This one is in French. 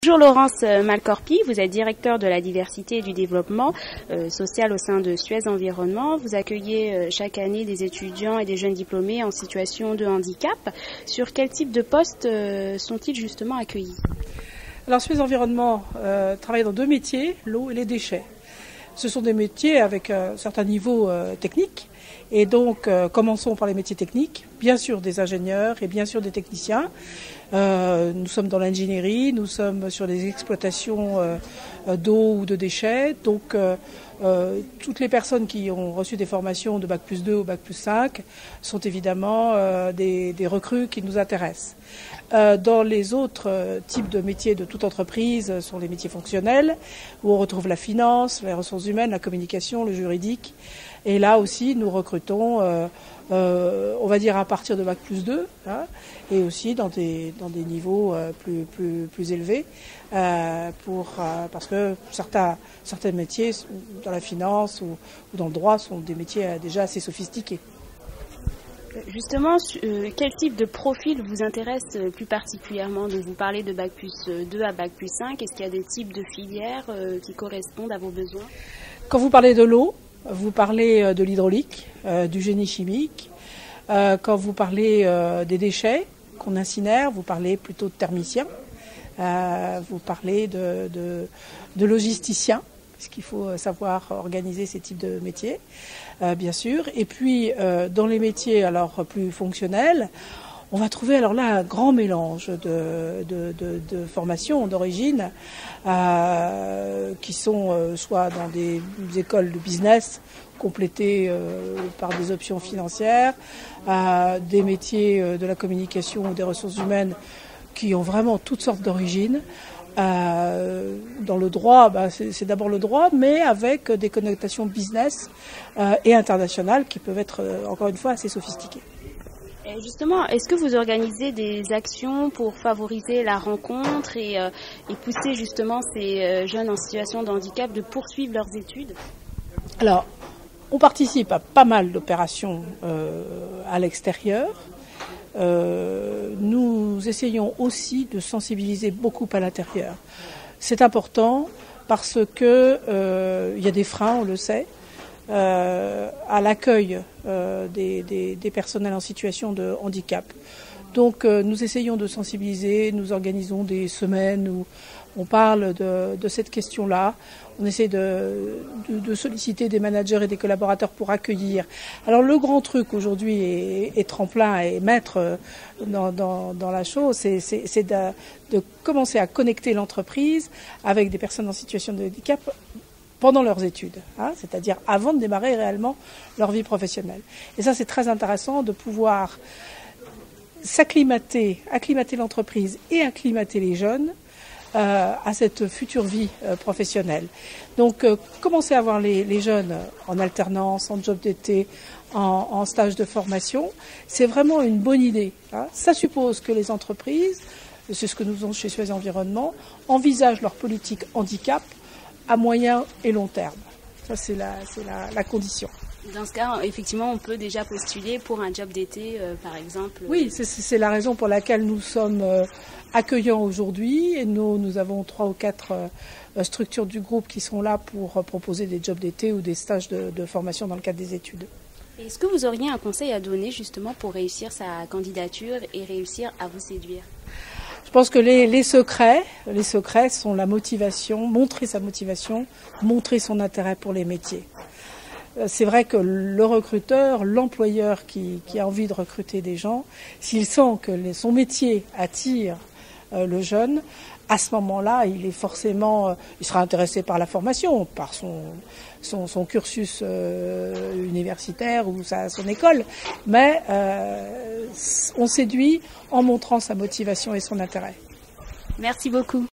Bonjour Laurence Malcorpi, vous êtes directeur de la diversité et du développement social au sein de Suez Environnement. Vous accueillez chaque année des étudiants et des jeunes diplômés en situation de handicap. Sur quel type de postes sont-ils justement accueillis? Alors Suez Environnement travaille dans deux métiers, l'eau et les déchets. Ce sont des métiers avec un certain niveau technique. Et donc, commençons par les métiers techniques, bien sûr des ingénieurs et bien sûr des techniciens. Nous sommes dans l'ingénierie, nous sommes sur des exploitations d'eau ou de déchets. Donc, toutes les personnes qui ont reçu des formations de Bac+2 ou Bac+5 sont évidemment des recrues qui nous intéressent. Dans les autres types de métiers de toute entreprise sont les métiers fonctionnels, où on retrouve la finance, les ressources humaines, la communication, le juridique. Et là aussi, nous recrutons, on va dire à partir de Bac+2, hein, et aussi dans des niveaux plus élevés, parce que certains métiers dans la finance ou dans le droit sont des métiers déjà assez sophistiqués. Justement, quel type de profil vous intéresse plus particulièrement? Donc, vous parlez de Bac+2 à Bac+5. Est-ce qu'il y a des types de filières qui correspondent à vos besoins? Quand vous parlez de l'eau, vous parlez de l'hydraulique, du génie chimique. Quand vous parlez des déchets qu'on incinère, vous parlez plutôt de thermiciens. Vous parlez de logisticiens, puisqu'il faut savoir organiser ces types de métiers, bien sûr. Et puis, dans les métiers alors plus fonctionnels, on va trouver alors là un grand mélange de formations d'origine qui sont soit dans des écoles de business complétées par des options financières, des métiers de la communication ou des ressources humaines qui ont vraiment toutes sortes d'origines. Dans le droit, c'est d'abord le droit, mais avec des connotations business et internationales qui peuvent être, encore une fois, assez sophistiquées. Et justement, est-ce que vous organisez des actions pour favoriser la rencontre et pousser justement ces jeunes en situation de handicap de poursuivre leurs études? Alors, on participe à pas mal d'opérations à l'extérieur. Nous essayons aussi de sensibiliser beaucoup à l'intérieur. C'est important parce que y a des freins, on le sait, à l'accueil des personnels en situation de handicap. Donc nous essayons de sensibiliser, nous organisons des semaines où on parle de cette question-là. On essaie de solliciter des managers et des collaborateurs pour accueillir. Alors le grand truc aujourd'hui est tremplin et maître dans la chose, c'est de commencer à connecter l'entreprise avec des personnes en situation de handicap pendant leurs études, hein, c'est-à-dire avant de démarrer réellement leur vie professionnelle. Et ça, c'est très intéressant de pouvoir acclimater l'entreprise et acclimater les jeunes à cette future vie professionnelle. Donc, commencer à voir les jeunes en alternance, en job d'été, en stage de formation, c'est vraiment une bonne idée. Hein. Ça suppose que les entreprises, c'est ce que nous faisons chez Suez Environnement, envisagent leur politique handicap à moyen et long terme. Ça, c'est la condition. Dans ce cas, effectivement, on peut déjà postuler pour un job d'été, par exemple. Oui, c'est la raison pour laquelle nous sommes accueillants aujourd'hui. Et nous avons 3 ou 4 structures du groupe qui sont là pour proposer des jobs d'été ou des stages de formation dans le cadre des études. Est-ce que vous auriez un conseil à donner justement pour réussir sa candidature et réussir à vous séduire? Je pense que les secrets sont la motivation, montrer sa motivation, montrer son intérêt pour les métiers. C'est vrai que le recruteur, l'employeur qui a envie de recruter des gens, s'il sent que son métier attire le jeune, à ce moment-là, il sera intéressé par la formation, par son cursus universitaire ou son école, mais on séduit en montrant sa motivation et son intérêt. Merci beaucoup.